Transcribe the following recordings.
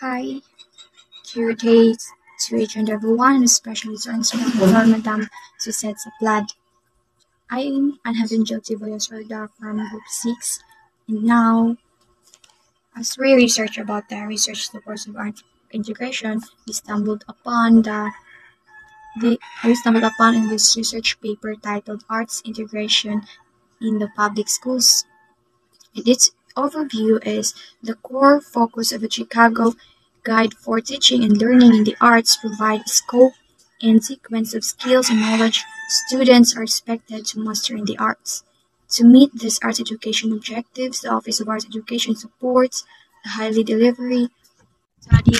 Hi, today to each and everyone, especially to answer Madam Suzette Saplad. I am Anhabin Jyotiboya Sorda from Group 6, and now, as we research about the research the course of art integration, we stumbled upon in this research paper titled Arts Integration in the Public Schools. Its overview is the core focus of the Chicago Guide for Teaching and Learning in the Arts provide a scope and sequence of skills and knowledge students are expected to master in the arts. To meet these arts education objectives, the Office of Arts Education supports the highly delivery study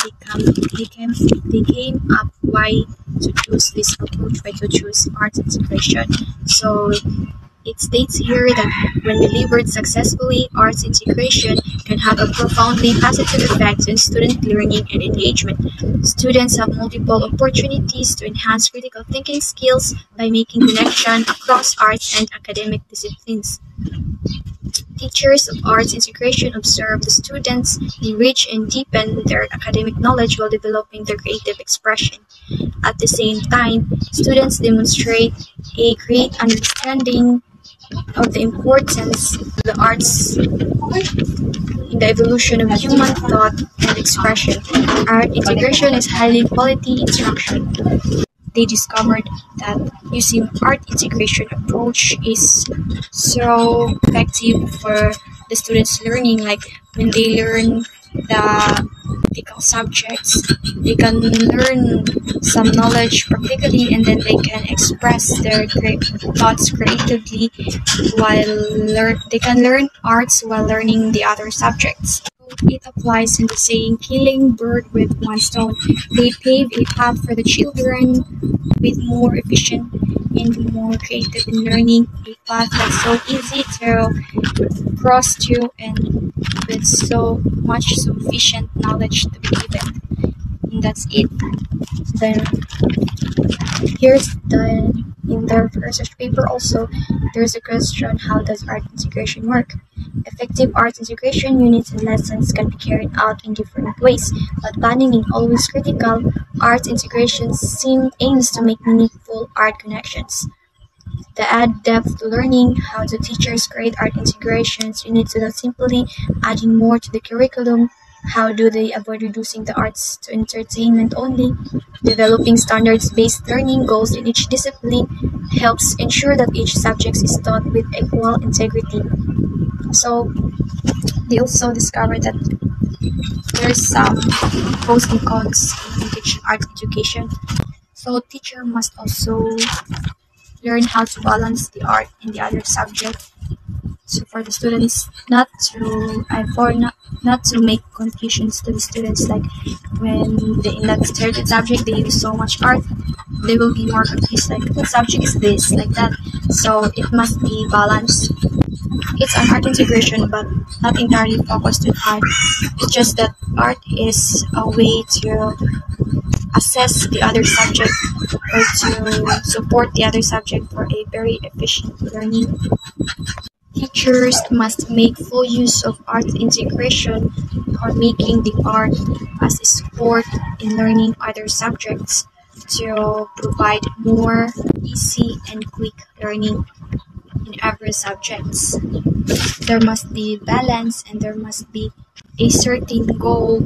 they came up why to choose this approach, why to choose arts integration. So it states here that when delivered successfully, arts integration can have a profoundly positive effect on student learning and engagement. Students have multiple opportunities to enhance critical thinking skills by making connection across arts and academic disciplines. Teachers of arts integration observe the students enrich and deepen their academic knowledge while developing their creative expression. At the same time, students demonstrate a great understanding of the importance of the arts in the evolution of human thought and expression. Art integration is highly quality instruction. They discovered that using art integration approach is so effective for the students learning, like when they learn the practical subjects, they can learn some knowledge practically and then they can express their thoughts creatively they can learn arts while learning the other subjects. It applies in the saying, killing bird with one stone. They pave a path for the children with more efficient and more creative in learning, a path that's so easy to cross to and with so much sufficient knowledge to be given. And that's it. Then in the research paper also, there's a question, how does art integration work? Effective art integration units and lessons can be carried out in different ways, but planning is always critical. Art integration aims to make meaningful art connections. To add depth to learning, how do teachers create art integrations? Units without simply adding more to the curriculum. How do they avoid reducing the arts to entertainment only? Developing standards-based learning goals in each discipline helps ensure that each subject is taught with equal integrity. So, they also discovered that there's some pros and cons in teaching art education. So, teacher must also learn how to balance the art and the other subject. So for the students, not to make confusions to the students, like when in that certain subject they use so much art, they will be more confused, like what subject is this, like that. So it must be balanced. It's an art integration, but not entirely focused on art. It's just that art is a way to assess the other subject or to support the other subject for a very efficient learning. Teachers must make full use of art integration or making the art as a support in learning other subjects to provide more easy and quick learning in every subjects. There must be balance and there must be a certain goal,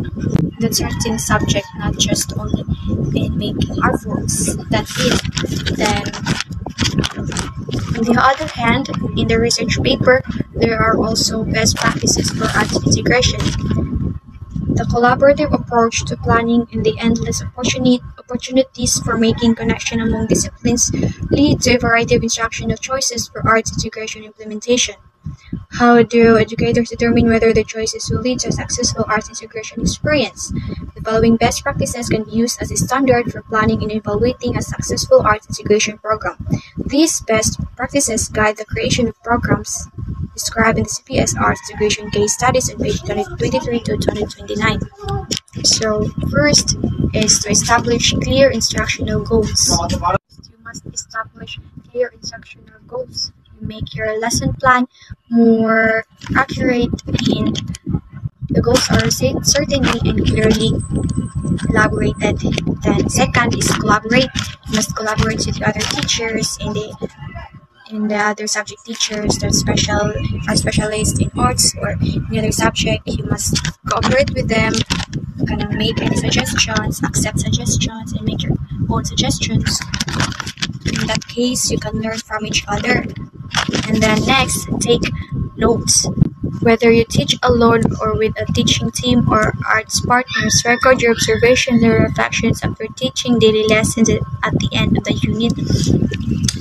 the certain subject, not just only in making artworks. That's it. Then on the other hand, in the research paper, there are also best practices for art integration. The collaborative approach to planning and the endless opportunities for making connection among disciplines lead to a variety of instructional choices for art integration implementation. How do educators determine whether their choices will lead to a successful art integration experience? The following best practices can be used as a standard for planning and evaluating a successful art integration program. These best practices guide the creation of programs described in the CPS Art Integration Case Studies on page 2023 to 2029. So, first is to establish clear instructional goals. You must establish clear instructional goals. You make your lesson plan more accurate and The goals are certainly and clearly elaborated. Then second is collaborate. You must collaborate with the other teachers in the other subject teachers that are specialized in arts or any other subject. You must cooperate with them, kind of make any suggestions, accept suggestions, and make your own suggestions. In that case, you can learn from each other. And then next, take notes. Whether you teach alone or with a teaching team or arts partners, record your observations and reflections after teaching daily lessons at the end of the unit.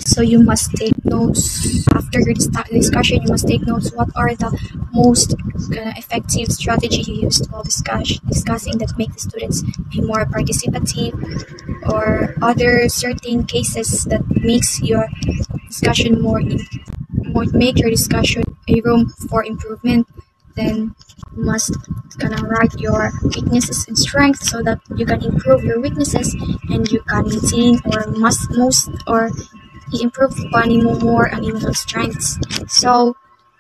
So you must take notes after your discussion. You must take notes. What are the most effective strategy you used while discussing that make the students be more participative, or other certain cases that makes your discussion make your discussion a room for improvement. Then you must write your weaknesses and strengths so that you can improve your weaknesses and you can maintain or must most or improve upon more and even strengths. So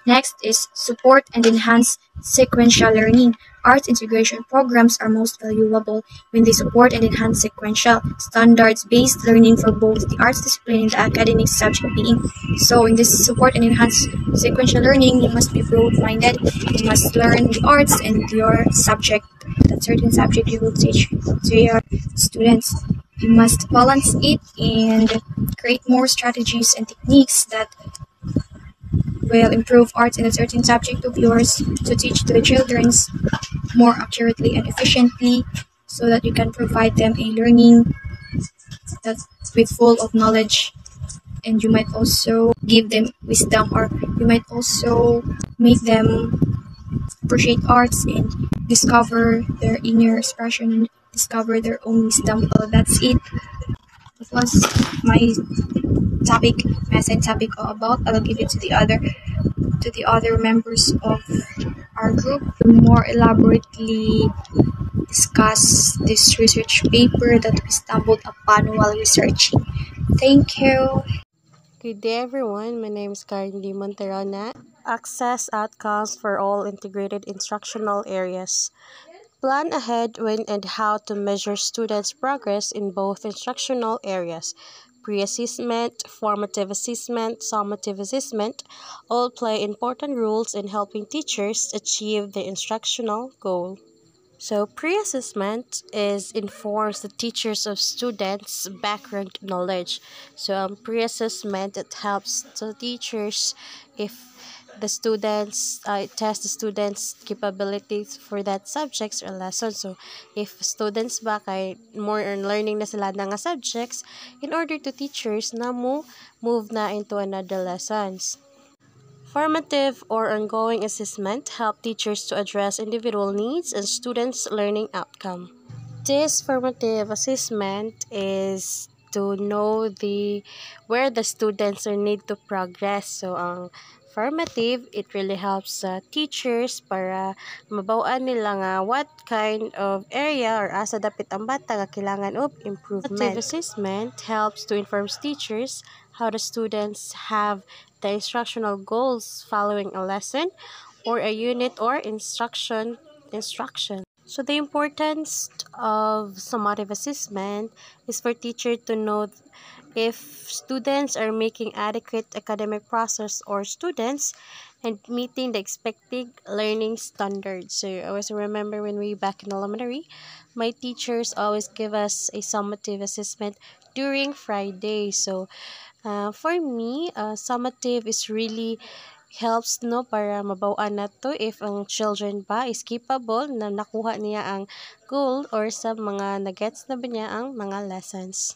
next is support and enhance sequential learning. Arts integration programs are most valuable when they support and enhance sequential, standards-based learning for both the arts discipline and the academic subject being. So in this support and enhance sequential learning, you must be broad-minded. You must learn the arts and your subject, that certain subject you will teach to your students. You must balance it and create more strategies and techniques that will improve arts in a certain subject of yours to teach to the children more accurately and efficiently so that you can provide them a learning that's with full of knowledge, and you might also give them wisdom, or you might also make them appreciate arts and discover their inner expression and discover their own wisdom. So that's it. It was my topic, message topic all about. I'll give it to the other members of our group to more elaborately discuss this research paper that we stumbled upon while researching. Thank you. Good day, everyone. My name is Karen D. Monterona. Access outcomes for all integrated instructional areas. Plan ahead when and how to measure students' progress in both instructional areas. Pre-assessment, formative assessment, summative assessment all play important roles in helping teachers achieve the instructional goal. So pre-assessment is informs the teachers of students' background knowledge. So pre-assessment, it helps the teachers if the students test the students' capabilities for that subjects or lesson. So if students ba kay more on learning na sila na nga subjects, in order to teachers na move na into another lessons. Formative or ongoing assessment help teachers to address individual needs and students' learning outcome. This formative assessment is to know where the students are need to progress. So ang formative, it really helps teachers para mabawaan nila nga what kind of area or asa dapit ang bata nga kailangan of improvement. Formative assessment helps to inform teachers how the students have the instructional goals following a lesson or a unit or instruction. So the importance of summative assessment is for teacher to know if students are making adequate academic process or students and meeting the expected learning standards. So I always remember when we back in elementary, my teachers always give us a summative assessment during Friday. So for me, summative is really helps para mabawaan na to if ang children ba is capable na nakuha niya ang goal or sa mga nagets na ba niya ang mga lessons.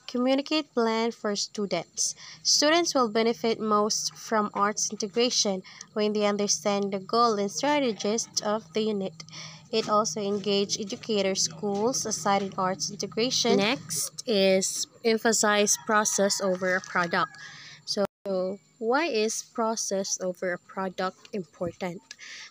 Communicate plan for students. Students will benefit most from arts integration when they understand the goal and strategies of the unit. It also engage educators, schools aside in arts integration. Next is emphasize process over a product. So why is process over a product important?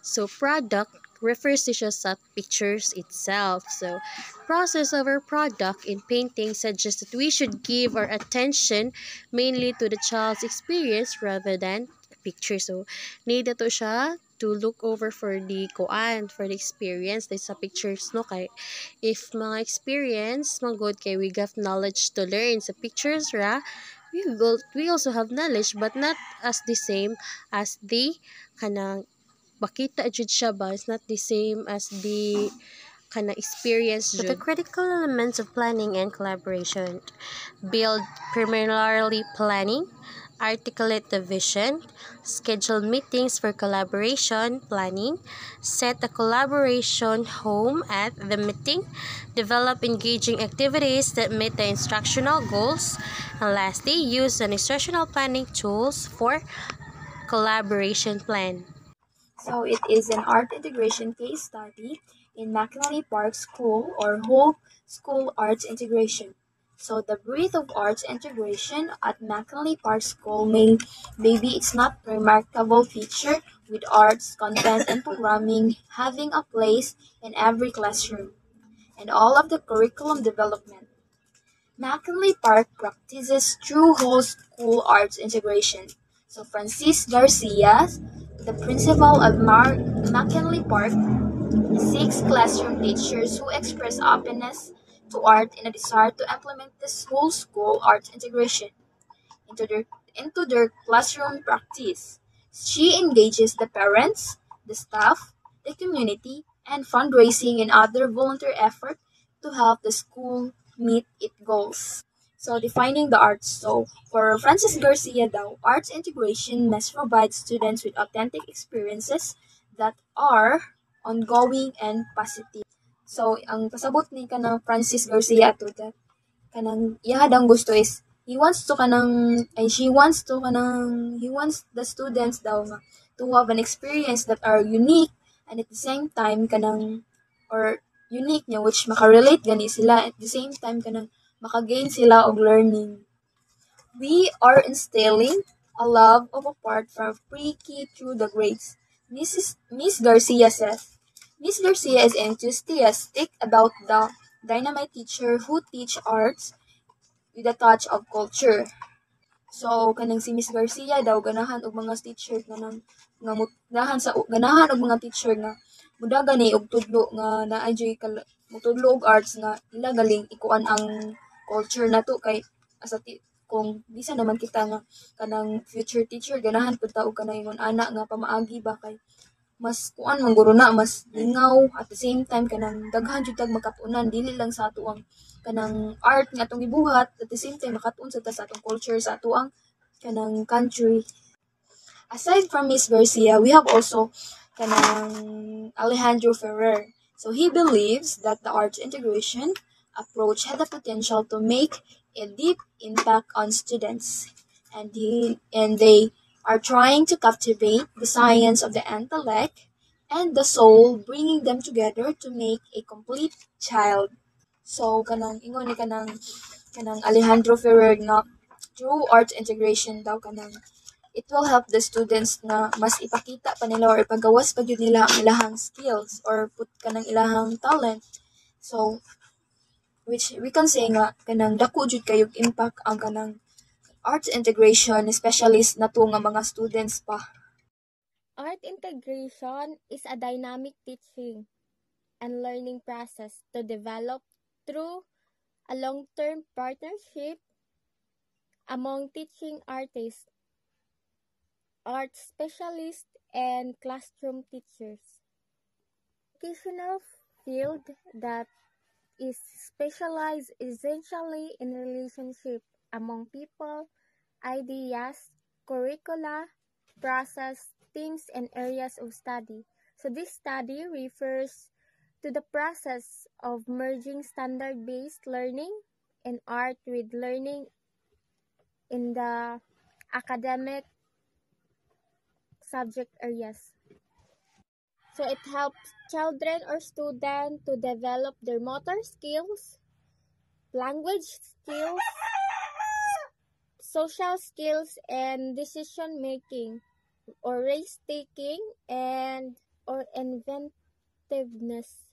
So product refers to just at pictures itself. So process over product in painting suggests that we should give our attention mainly to the child's experience rather than picture. So need to siya to look over for the kuan, for the experience dahil sa pictures, no? Kay if mga experience magod kay we got knowledge to learn sa pictures ra, we also have knowledge but not as the same as the kanang bakita jud siya ba, it's not the same as the kind of experience. So the critical elements of planning and collaboration: build primarily planning, articulate the vision, schedule meetings for collaboration planning, set a collaboration home at the meeting, develop engaging activities that meet the instructional goals, and lastly, use an instructional planning tools for collaboration plan. So it is an art integration case study in McKinley Park School or whole school arts integration. So the breadth of arts integration at McKinley Park School maybe it's not remarkable feature with arts, content, and programming having a place in every classroom and all of the curriculum development. McKinley Park practices true whole school arts integration. So Francis Garcia, the principal of McKinley Park, seeks classroom teachers who express openness to art and a desire to implement this whole school art integration into their classroom practice. She engages the parents, the staff, the community, and fundraising and other volunteer effort to help the school meet its goals. So defining the arts. So for Francis Garcia daw, arts integration must provide students with authentic experiences that are ongoing and positive. So ang pasabot ni kanang Francis Garcia to that kanang iya dang gusto is he wants the students daw nga to have an experience that are unique and at the same time kanang or unique niya which makarelate gani sila at the same time kanang makagain sila og learning. We are instilling a love of a part from pre-K through the grades. Miss Garcia says. Miss Garcia is enthusiastic about the dynamite teacher who teach arts with a touch of culture. So kanang si Miss Garcia daw ganahan og mga teacher ganahan og mga teacher nga muda gani og tudlo nga naadjay mutudlo og arts nga ila galing ikuan ang culture nato kay kung bisa naman kita nga kanang future teacher ganahan pud ta og kanang ingon ana nga pamaagi ba kay mas kuan man guro na mas lingaw at the same time kanang daghan jud tag makatunan dili lang sa ato ang kanang art nga atong gibuhat at the same time makatuon sa ta sa atong culture sa ato ang kanang country. Aside from Miss Garcia, we have also kanang Alejandro Ferrer. So he believes that the arts integration approach had the potential to make a deep impact on students, and they are trying to captivate the science of the intellect and the soul, bringing them together to make a complete child. So kanang ingon ni kanang Alejandro Ferrer nga through art integration daw kanang it will help the students na mas ipakita pa nila or ipagawas pa gyud nila ang ilahang skills or put kanang ilahang talent. So which we can say nga kanang dako jud kayog impact ang kanang arts integration specialist nato nga mga students pa. Art integration is a dynamic teaching and learning process to develop through a long-term partnership among teaching artists, art specialists, and classroom teachers. Educational field that is specialized essentially in relationship among people, ideas, curricula, process, themes, and areas of study. So this study refers to the process of merging standard-based learning and art with learning in the academic subject areas. So it helps children or students to develop their motor skills, language skills, social skills, and decision making or risk taking and or inventiveness.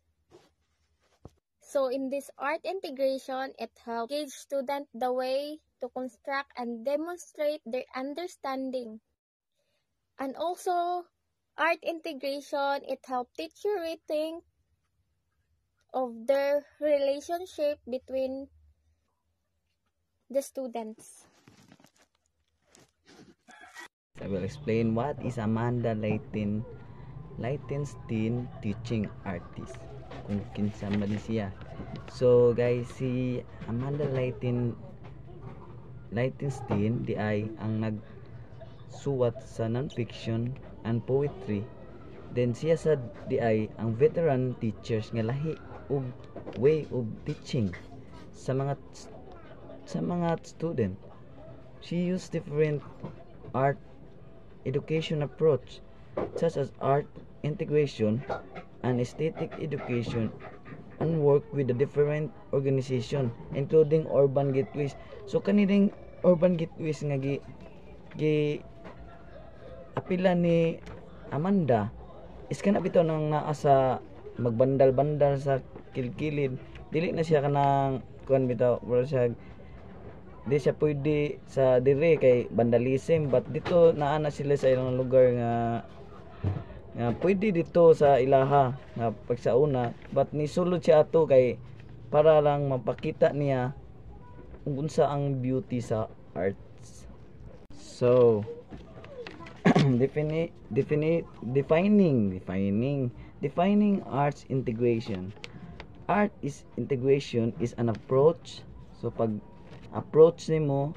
So in this art integration, it helps engage students the way to construct and demonstrate their understanding and also art integration, it helps teacher rethink of their relationship between the students. I will explain what is Amanda Lichtenstein teaching artist. Kung kinsa man siya. So guys, si Amanda Lichtenstein di ay ang nagsuwat sa non-fiction and poetry. Then siya sa di ay ang veteran teachers nga lahi og way of teaching sa mga student. She used different art education approach such as art integration and aesthetic education and work with the different organization including urban gateways. So kanilang urban gateways nga gi apila ni Amanda is kana bitaw nang naa sa magbandal-bandal sa kilkilid, dili na siya kanang kuan bitaw, wala siya di siya pwede sa dire kay vandalism, but dito naa na sila sa ilang lugar nga pwede dito sa ilaha nga pagsauna, but nisulod siya ato kay para lang mapakita niya kung unsa ang beauty sa arts. So defining arts integration. Integration is an approach. So pag approach nimo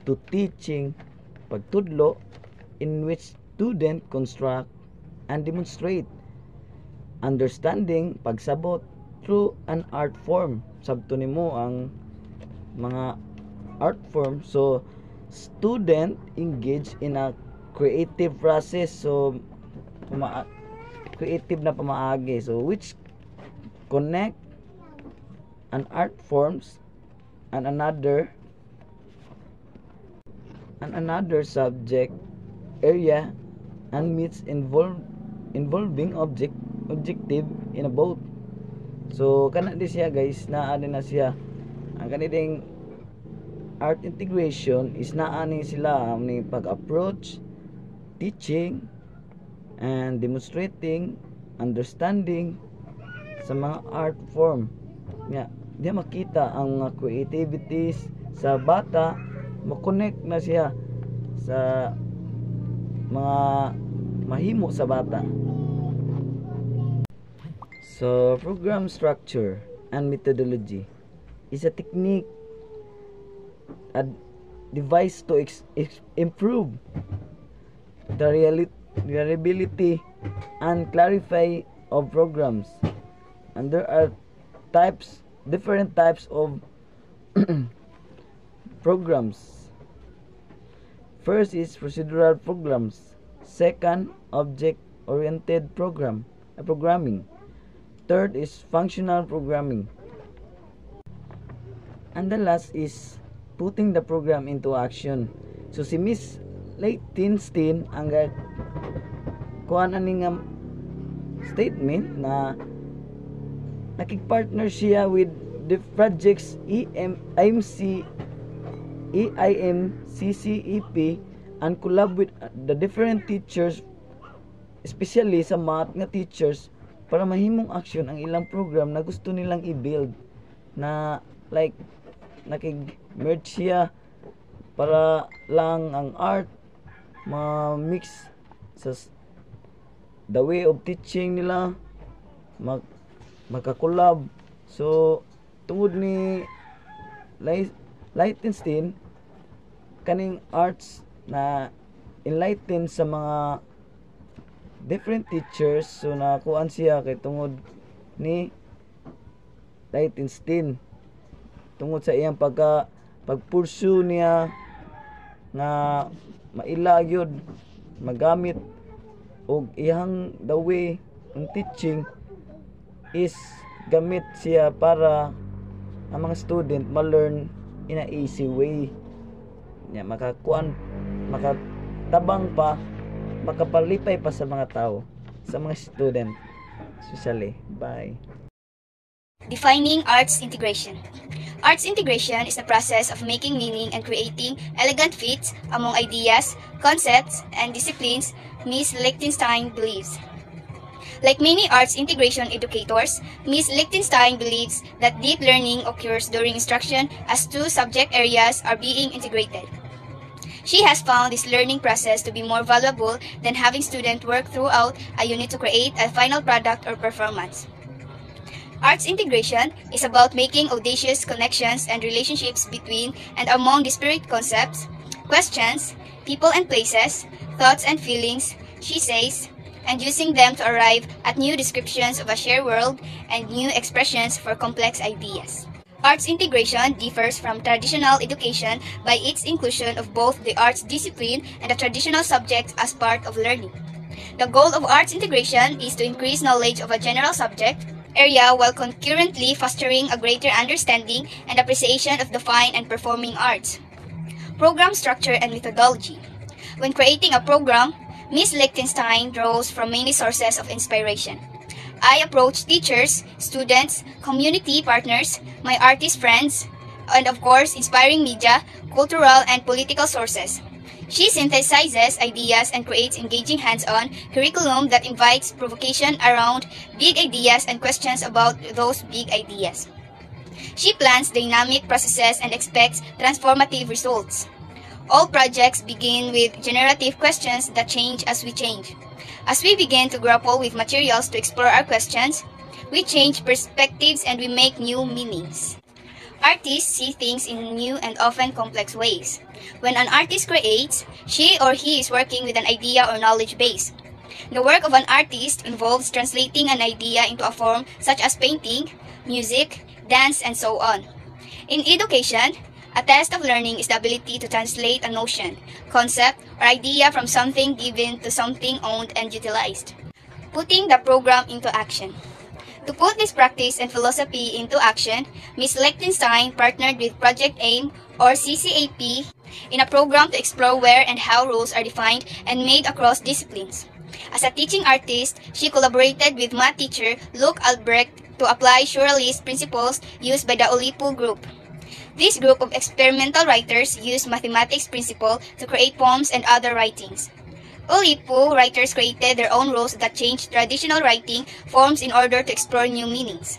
to teaching, pagtudlo, in which student construct and demonstrate understanding, pagsabot through an art form. Sabto nimo ang mga art form. So student engage in a creative process. So creative na pamaagi. So which connect an art forms and another subject area and meets involving objective in a both. So kana di siya guys, naa din na siya ang kanilang art integration is naa ni sila ni pag-approach teaching and demonstrating understanding sa mga art form nga di makita ang mga creativities sa bata, makonect na siya sa mga mahimo sa bata. So program structure and methodology is a technique, a device to improve the reliability and clarify of programs. And there are different types of programs. First is procedural programs. Second, object-oriented programming. Third is functional programming. And the last is putting the program into action. So si Miss Lichtenstein ang kuan ani nga statement na nakikpartner siya with the projects EIMCCEP and collab with the different teachers, especially sa math nga teachers, para mahimong action ang ilang program na gusto nilang i-build na like nakig-merge siya para lang ang art ma-mix sa the way of teaching nila makakulab. So tungod ni Lichtenstein kaning arts na enlighten sa mga different teachers, so nakuan siya kay tungod ni Lichtenstein, tungod sa iyang pagpursue niya nga maila gyud magamit og iyang the way ng teaching is gamit siya para ang mga student ma-learn in a easy way nya, makatabang pa, makapalipay pa sa mga tao, sa mga student, especially. Bye. Defining arts integration. Arts integration is the process of making meaning and creating elegant fits among ideas, concepts, and disciplines, Ms. Lichtenstein believes. Like many arts integration educators, Ms. Lichtenstein believes that deep learning occurs during instruction as two subject areas are being integrated. She has found this learning process to be more valuable than having students work throughout a unit to create a final product or performance. Arts integration is about making audacious connections and relationships between and among disparate concepts, questions, people and places, thoughts and feelings, she says, and using them to arrive at new descriptions of a shared world and new expressions for complex ideas. Arts integration differs from traditional education by its inclusion of both the arts discipline and the traditional subjects as part of learning. The goal of arts integration is to increase knowledge of a general subject area while concurrently fostering a greater understanding and appreciation of the fine and performing arts. Program structure and methodology. When creating a program, Ms. Lichtenstein draws from many sources of inspiration. I approach teachers, students, community partners, my artist friends, and of course, inspiring media, cultural, and political sources. She synthesizes ideas and creates engaging hands-on curriculum that invites provocation around big ideas and questions about those big ideas. She plans dynamic processes and expects transformative results. All projects begin with generative questions that change as we change. As we begin to grapple with materials to explore our questions, we change perspectives and we make new meanings. Artists see things in new and often complex ways. When an artist creates, she or he is working with an idea or knowledge base. The work of an artist involves translating an idea into a form such as painting, music, dance, and so on. In education, a test of learning is the ability to translate a notion, concept, or idea from something given to something owned and utilized. Putting the program into action. To put this practice and philosophy into action, Ms. Lichtenstein partnered with Project AIM or CCAP in a program to explore where and how rules are defined and made across disciplines. As a teaching artist, she collaborated with math teacher Luke Albrecht to apply surrealist principles used by the Oulipo group. This group of experimental writers used mathematics principle to create poems and other writings. Oulipo writers created their own rules that changed traditional writing forms in order to explore new meanings.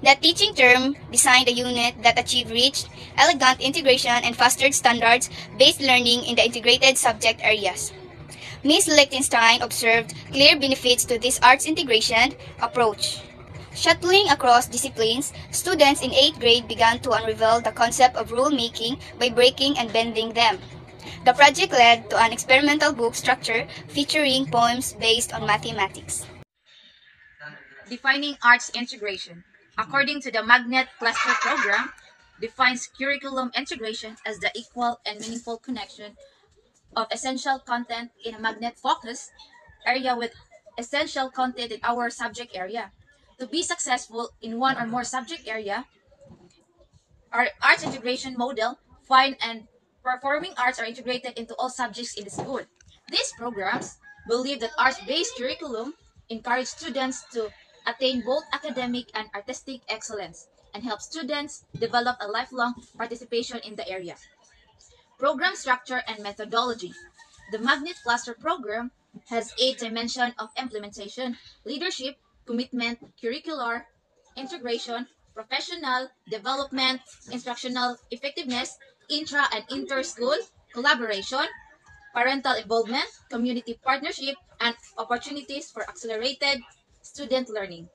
The teaching term designed a unit that achieved rich, elegant integration and fostered standards-based learning in the integrated subject areas. Ms. Lichtenstein observed clear benefits to this arts integration approach. Shuttling across disciplines, students in 8th grade began to unravel the concept of rule-making by breaking and bending them. The project led to an experimental book structure featuring poems based on mathematics. Defining arts integration. According to the Magnet Cluster Program, defines curriculum integration as the equal and meaningful connection of essential content in a magnet focus area with essential content in our subject area. To be successful in one or more subject area, our arts integration model, fine and performing arts are integrated into all subjects in the school. These programs believe that arts-based curriculum encourage students to attain both academic and artistic excellence and help students develop a lifelong participation in the area. Program structure and methodology. The Magnet Cluster program has 8 dimensions of implementation: leadership, commitment, curricular, integration, professional, development, instructional effectiveness, intra and inter-school, collaboration, parental involvement, community partnership, and opportunities for accelerated student learning.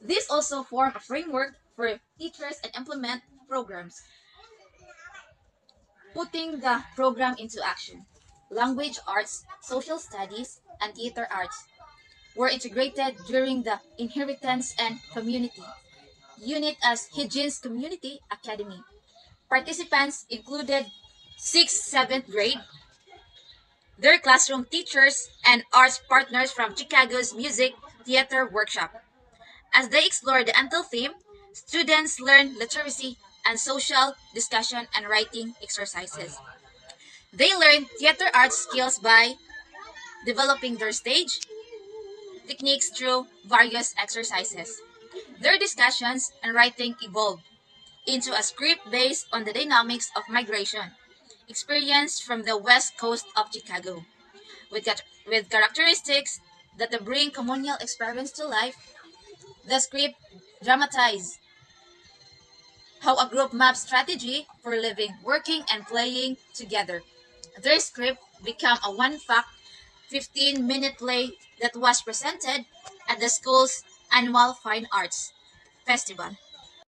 These also form a framework for teachers and implement programs. Putting the program into action. Language arts, social studies, and theater arts were integrated during the Inheritance and Community unit as Higgins Community Academy. Participants included 6th, 7th grade, their classroom teachers, and arts partners from Chicago's Music Theater Workshop. As they explore the Antel theme, students learn literacy and social discussion and writing exercises. They learn theater arts skills by developing their stage techniques through various exercises. Their discussions and writing evolved into a script based on the dynamics of migration experienced from the west coast of Chicago, with characteristics that bring communal experience to life. The script dramatized how a group maps strategy for living, working, and playing together. Their script became a one-fact 15-minute play that was presented at the school's annual Fine Arts Festival.